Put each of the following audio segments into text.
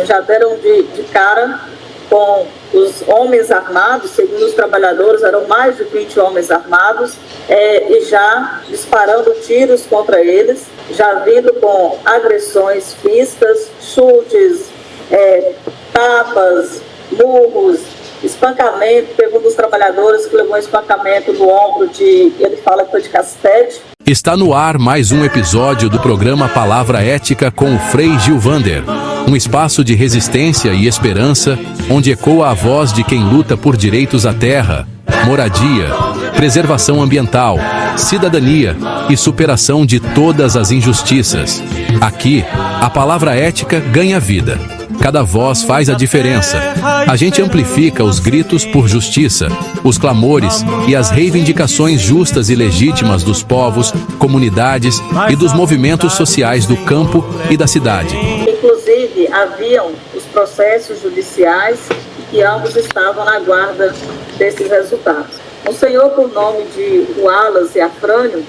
Já deram de cara com os homens armados, segundo os trabalhadores, eram mais de 20 homens armados, e já disparando tiros contra eles, já vindo com agressões físicas, chutes, tapas, murros, espancamento. Teve um dos trabalhadores que levou um espancamento no ombro ele fala que foi de cacete. Está no ar mais um episódio do programa Palavra Ética com o Frei Gilvander. Um espaço de resistência e esperança, onde ecoa a voz de quem luta por direitos à terra, moradia, preservação ambiental, cidadania e superação de todas as injustiças. Aqui, a palavra ética ganha vida. Cada voz faz a diferença. A gente amplifica os gritos por justiça, os clamores e as reivindicações justas e legítimas dos povos, comunidades e dos movimentos sociais do campo e da cidade. Inclusive, haviam os processos judiciais e ambos estavam na guarda desses resultados. O senhor, por nome de Wallace e Afrânio,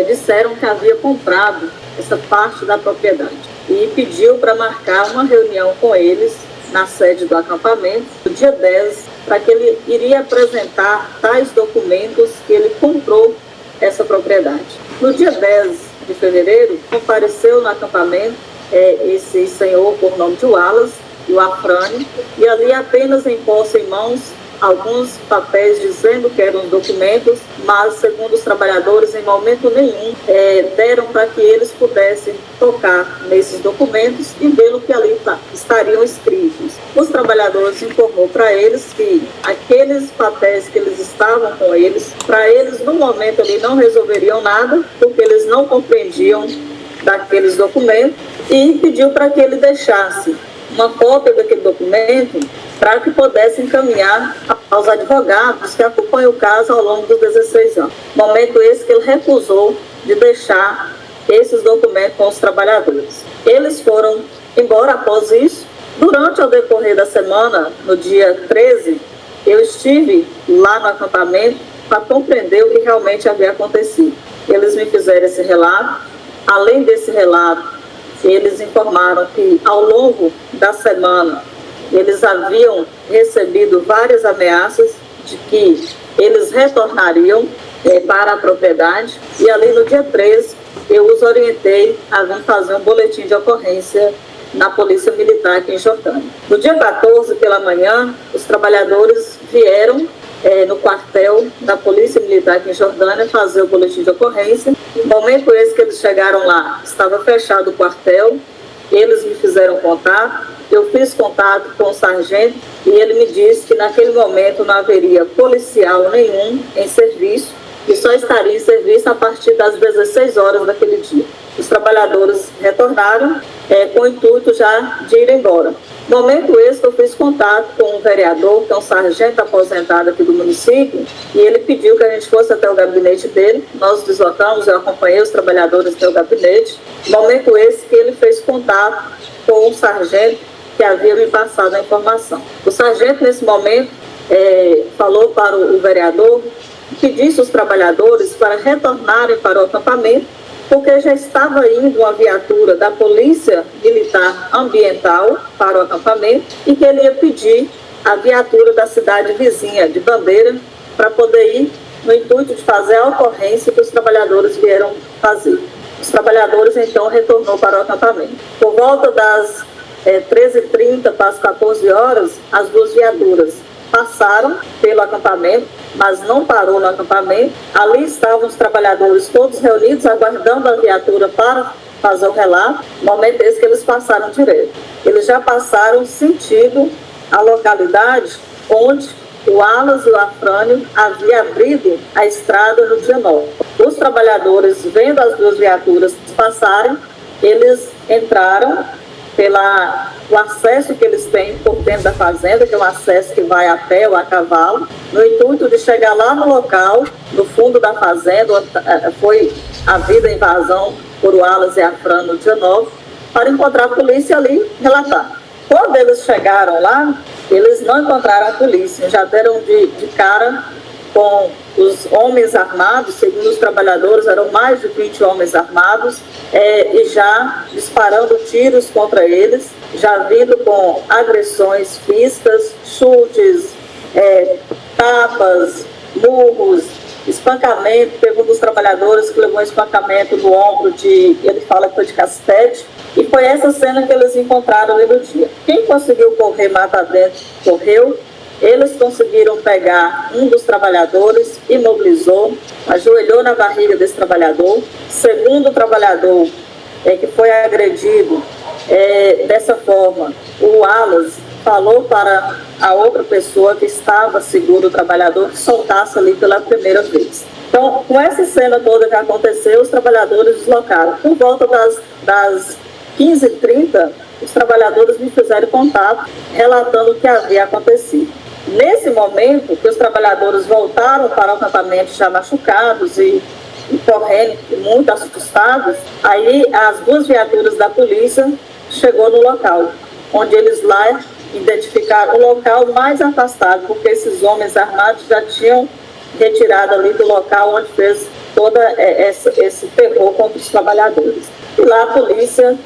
disseram que havia comprado essa parte da propriedade e pediu para marcar uma reunião com eles na sede do acampamento, no dia 10, para que ele iria apresentar tais documentos que ele comprou essa propriedade. No dia 10 de fevereiro, compareceu no acampamento esse senhor por nome de Wallace e o Afrânio, e ali apenas em posse em mãos alguns papéis dizendo que eram documentos, mas segundo os trabalhadores, em momento nenhum deram para que eles pudessem tocar nesses documentos e ver o que ali estariam escritos. Os trabalhadores informou para eles que aqueles papéis que eles estavam com eles, para eles no momento ali não resolveriam nada, porque eles não compreendiam daqueles documentos, e pediu para que ele deixasse uma cópia daquele documento para que pudesse encaminhar aos advogados que acompanham o caso ao longo dos 16 anos. Momento esse que ele recusou de deixar esses documentos com os trabalhadores. Eles foram embora após isso. Durante o decorrer da semana, no dia 13, eu estive lá no acampamento para compreender o que realmente havia acontecido. Eles me fizeram esse relato. Além desse relato, eles informaram que ao longo da semana eles haviam recebido várias ameaças de que eles retornariam para a propriedade, e ali no dia 13 eu os orientei a vir fazer um boletim de ocorrência na Polícia Militar aqui em Jordânia. No dia 14 pela manhã, os trabalhadores vieram no quartel da Polícia Militar aqui em Jordânia fazer o boletim de ocorrência. No momento esse que eles chegaram lá, estava fechado o quartel, eles me fizeram contato, eu fiz contato com o sargento e ele me disse que naquele momento não haveria policial nenhum em serviço e só estaria em serviço a partir das 16 horas daquele dia. Os trabalhadores retornaram com o intuito já de ir embora. No momento esse, eu fiz contato com um vereador, que é um sargento aposentado aqui do município, e ele pediu que a gente fosse até o gabinete dele. Nós deslocamos, eu acompanhei os trabalhadores até o gabinete. No momento esse que ele fez contato com um sargento que havia me passado a informação. O sargento, nesse momento, falou para o vereador, pedisse os trabalhadores para retornarem para o acampamento, porque já estava indo uma viatura da Polícia Militar Ambiental para o acampamento e que ele ia pedir a viatura da cidade vizinha de Bandeira para poder ir no intuito de fazer a ocorrência que os trabalhadores vieram fazer. Os trabalhadores, então, retornou para o acampamento. Por volta das 13h30 para as 14 horas, as duas viaturas passaram pelo acampamento, mas não parou no acampamento. Ali estavam os trabalhadores todos reunidos, aguardando a viatura para fazer o relato. No momento esse que eles passaram direto. Eles já passaram sentido a localidade onde o Wallace e o Afrânio haviam abrido a estrada no dia 9. Os trabalhadores, vendo as duas viaturas passarem, eles entraram o acesso que eles têm por dentro da fazenda, que é um acesso que vai a pé ou a cavalo, no intuito de chegar lá no local, no fundo da fazenda, onde foi havida invasão por Wallace e Afrânio no dia 9, para encontrar a polícia ali e relatar. Quando eles chegaram lá, eles não encontraram a polícia, já deram de cara com os homens armados, segundo os trabalhadores, eram mais de 20 homens armados, e já disparando tiros contra eles. já vindo com agressões físicas, chutes, tapas, murros, espancamento. Teve um dos trabalhadores que levou um espancamento no ombro ele fala que foi de cacete. E foi essa cena que eles encontraram ali no dia. Quem conseguiu correr mata dentro, correu. Eles conseguiram pegar um dos trabalhadores, imobilizou, ajoelhou na barriga desse trabalhador. Segundo trabalhador que foi agredido dessa forma, o Wallace falou para a outra pessoa que estava seguro o trabalhador que soltasse ali pela primeira vez. Então, com essa cena toda que aconteceu, os trabalhadores deslocaram. Por volta das 15h30, os trabalhadores me fizeram contato, relatando o que havia acontecido. Nesse momento, que os trabalhadores voltaram para o acampamento já machucados e correndo, muito assustados, aí as 2 viaturas da polícia chegou no local, onde eles lá identificaram o local mais afastado, porque esses homens armados já tinham retirado ali do local onde fez todo esse terror contra os trabalhadores. E lá a polícia,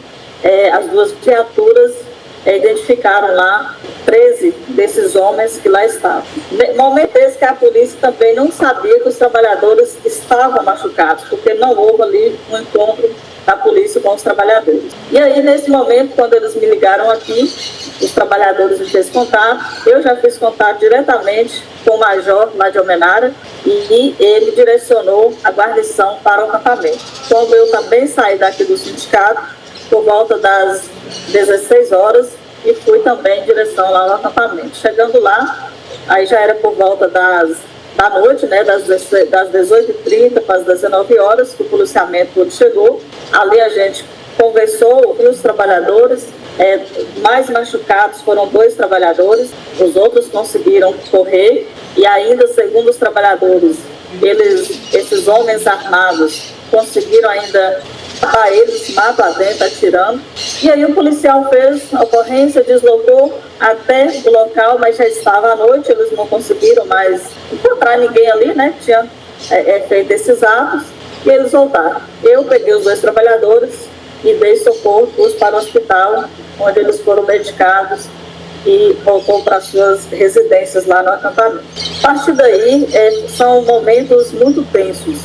as 2 viaturas identificaram lá 13 desses homens que lá estavam. Momento esse que a polícia também não sabia que os trabalhadores estavam machucados, porque não houve ali um encontro da polícia com os trabalhadores. E aí, nesse momento, quando eles me ligaram aqui, os trabalhadores me fez contato, eu já fiz contato diretamente com o Major Menara e ele direcionou a guarnição para o acampamento. Como eu também saí daqui do sindicato, por volta das 16 horas, e fui também em direção lá ao acampamento. Chegando lá, aí já era por volta da noite, né, das 18h30 para as 19 horas, que o policiamento todo chegou. Ali a gente conversou, ouviu os trabalhadores. Mais machucados foram 2 trabalhadores, os outros conseguiram correr. E ainda, segundo os trabalhadores, esses homens armados conseguiram ainda matar eles, mata dentro, atirando. E aí o policial fez a ocorrência, deslocou até o local, mas já estava à noite, eles não conseguiram mais encontrar ninguém ali, né, que tinha feito esses atos, e eles voltaram. Eu peguei os 2 trabalhadores e dei socorro, pus para o hospital, onde eles foram medicados e voltou para suas residências lá no acampamento. A partir daí, são momentos muito tensos.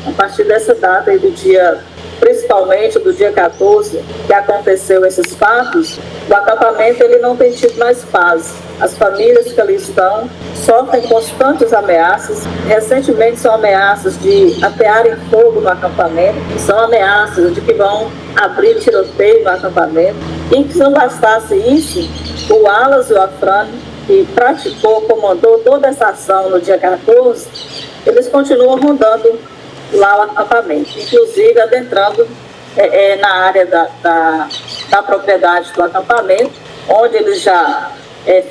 A partir dessa data aí do dia, principalmente do dia 14, que aconteceu esses fatos, o acampamento ele não tem tido mais paz. As famílias que ali estão sofrem constantes ameaças. Recentemente são ameaças de atearem fogo no acampamento, são ameaças de que vão abrir tiroteio no acampamento. E que se não bastasse isso, o Wallace e o Afrânio, que comandou toda essa ação no dia 14, eles continuam rondando lá o acampamento, inclusive adentrando na área da propriedade do acampamento, onde eles já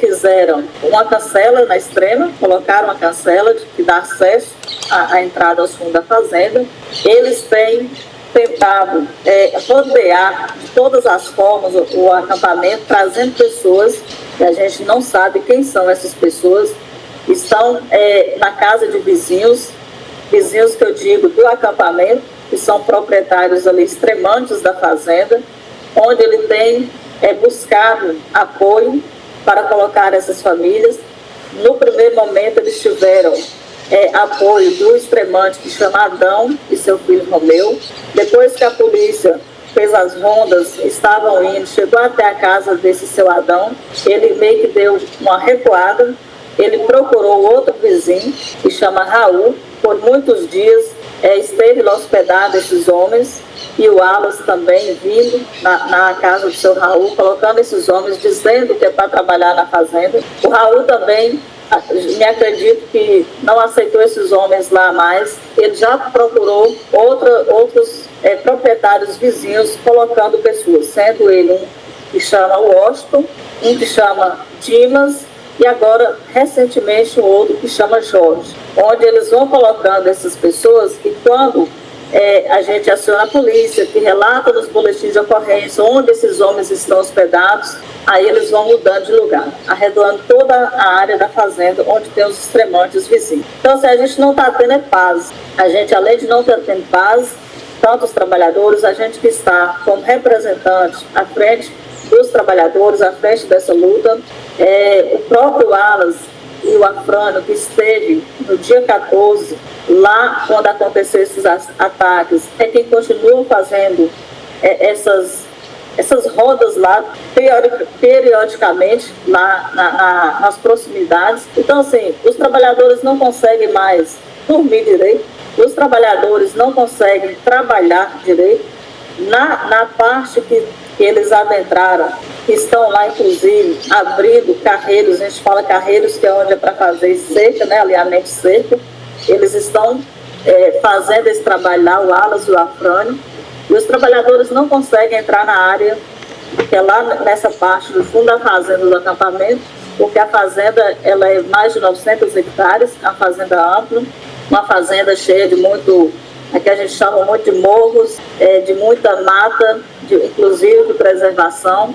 fizeram uma cancela na extrema, colocaram uma cancela que dá acesso à entrada aos fundos da fazenda. Eles têm tentado rodear de todas as formas o acampamento, trazendo pessoas que a gente não sabe quem são essas pessoas. Estão na casa de vizinhos que eu digo do acampamento, que são proprietários ali extremantes da fazenda, onde ele tem buscado apoio para colocar essas famílias. No primeiro momento eles tiveram apoio do extremante que chama Adão e seu filho Romeu. Depois que a polícia fez as rondas, estavam indo, chegou até a casa desse seu Adão, ele meio que deu uma recuada, ele procurou outro vizinho que chama Raul. Por muitos dias esteve lá hospedado esses homens, e o Wallace também vindo na casa do seu Raul, colocando esses homens, dizendo que é para trabalhar na fazenda. O Raul também, me acredito que não aceitou esses homens lá mais. Ele já procurou outros proprietários vizinhos, colocando pessoas, sendo ele um que chama Washington, um que chama Dimas, e agora, recentemente, um outro que chama Jorge, onde eles vão colocando essas pessoas, e quando a gente aciona a polícia, que relata nos boletins de ocorrência onde esses homens estão hospedados, aí eles vão mudando de lugar, arredondando toda a área da fazenda onde tem os extremantes vizinhos. Então, assim, a gente não está tendo paz. A gente, além de não estar tendo paz, tanto os trabalhadores, a gente que está como representante à frente dos trabalhadores à frente dessa luta. O próprio Wallace e o Afrânio, que esteve no dia 14, lá quando aconteceram esses ataques, é quem continua fazendo essas rodas lá, periodicamente, lá nas proximidades. Então, assim, os trabalhadores não conseguem mais dormir direito, os trabalhadores não conseguem trabalhar direito. Na parte que eles adentraram, que estão lá, inclusive, abrindo carreiros, a gente fala carreiros, que é onde é para fazer cerca, né, alinhamento cerco, eles estão fazendo esse trabalho lá, o Wallace e o Afrânio, e os trabalhadores não conseguem entrar na área, que é lá nessa parte do fundo da fazenda do acampamento, porque a fazenda ela é mais de 900 hectares, uma fazenda ampla, uma fazenda cheia de muito, que a gente chama muito de morros, de muita mata, inclusive de preservação.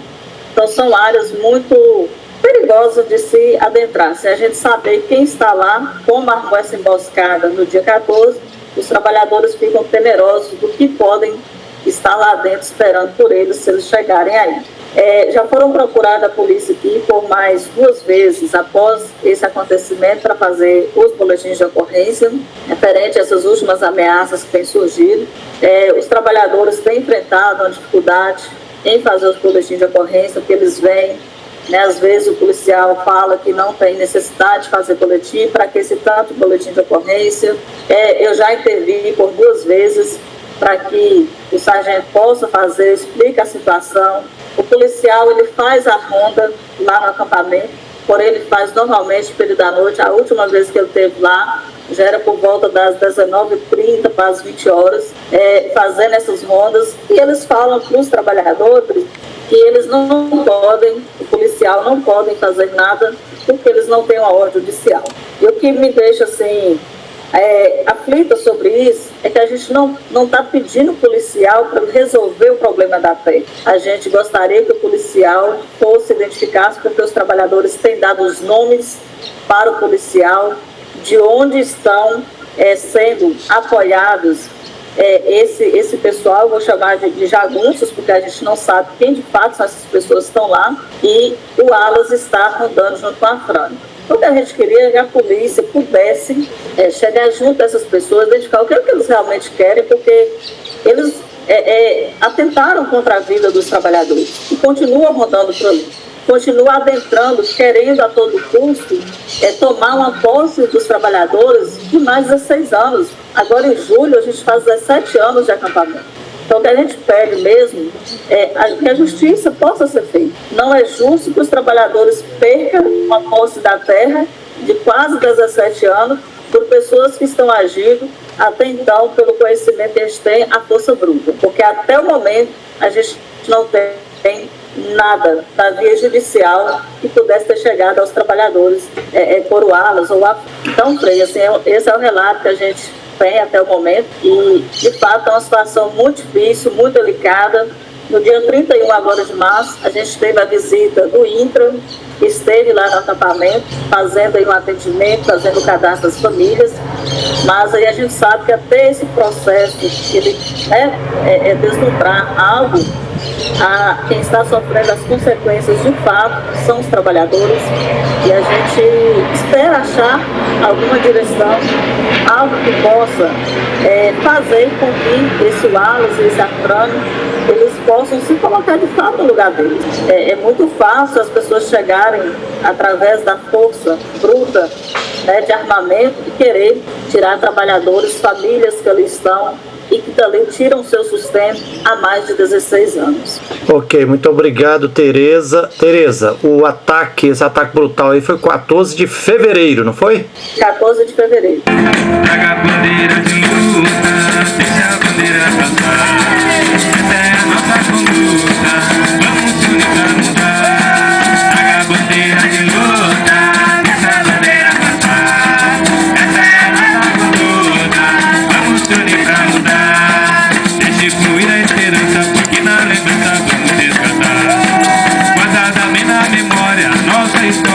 Então são áreas muito perigosas de se adentrar. Se a gente saber quem está lá, como armou essa emboscada no dia 14, os trabalhadores ficam temerosos do que podem estar lá dentro esperando por eles se eles chegarem aí. Já foram procuradas a polícia aqui por mais 2 vezes após esse acontecimento para fazer os boletins de ocorrência, referente a essas últimas ameaças que têm surgido. Os trabalhadores têm enfrentado uma dificuldade em fazer os boletins de ocorrência, porque eles vêm, né, às vezes o policial fala que não tem necessidade de fazer boletim, para que esse tanto boletim de ocorrência. Eu já intervi por 2 vezes para que o sargento possa fazer, explica a situação. O policial, ele faz a ronda lá no acampamento, porém ele faz normalmente no período da noite. A última vez que ele esteve lá, já era por volta das 19h30 para as 20 horas, fazendo essas rondas, e eles falam para os trabalhadores que eles não podem, o policial não podem fazer nada, porque eles não têm uma ordem judicial. E o que me deixa assim aflita sobre isso é que a gente não está pedindo o policial para resolver o problema da terra. A gente gostaria que o policial fosse identificado, porque os trabalhadores têm dado os nomes para o policial de onde estão sendo apoiados esse pessoal. Eu vou chamar de jagunços, porque a gente não sabe quem de fato são essas pessoas que estão lá, e o Wallace está rondando junto com a Afrânio. O que a gente queria é que a polícia pudesse chegar junto a essas pessoas, identificar o que eles realmente querem, porque eles atentaram contra a vida dos trabalhadores e continuam rodando por ali, continuam adentrando, querendo a todo custo tomar uma posse dos trabalhadores de mais de 16 anos. Agora em julho a gente faz 17 anos de acampamento. Então, o que a gente pede mesmo é que a justiça possa ser feita. Não é justo que os trabalhadores percam uma posse da terra de quase 17 anos por pessoas que estão agindo, até então, pelo conhecimento que a gente tem, a força bruta. Porque até o momento a gente não tem nada da via judicial que pudesse ter chegado aos trabalhadores por Wallace ou a... Então, Frei, assim, esse é o relato que a gente tem até o momento, e de fato é uma situação muito difícil, muito delicada. No dia 31 agora de março, a gente teve a visita do INCRA, que esteve lá no acampamento, fazendo aí um atendimento, fazendo o cadastro das famílias, mas aí a gente sabe que até esse processo, ele deslumbrar algo, quem está sofrendo as consequências de fato são os trabalhadores, e a gente espera achar alguma direção, algo que possa fazer com que esse Wallace e esse Afrânio, eles possam se colocar de fato no lugar deles. É muito fácil as pessoas chegarem através da força bruta, né, de armamento, e querer tirar trabalhadores, famílias que ali estão e que também tiram seu sustento há mais de 16 anos. Ok, muito obrigado, Tereza. Tereza, esse ataque brutal aí foi 14 de fevereiro, não foi? 14 de fevereiro. Traga a bandeira de luta, deixa a bandeira cantar. Essa é a nossa conduta, vamos se unir pra mudar. Traga a bandeira de luta, deixa a bandeira cantar. Essa é a nossa conduta, vamos se unir pra mudar. Deixe fluir a esperança, porque na lembrança vamos descansar. Guardada bem na memória, nossa história.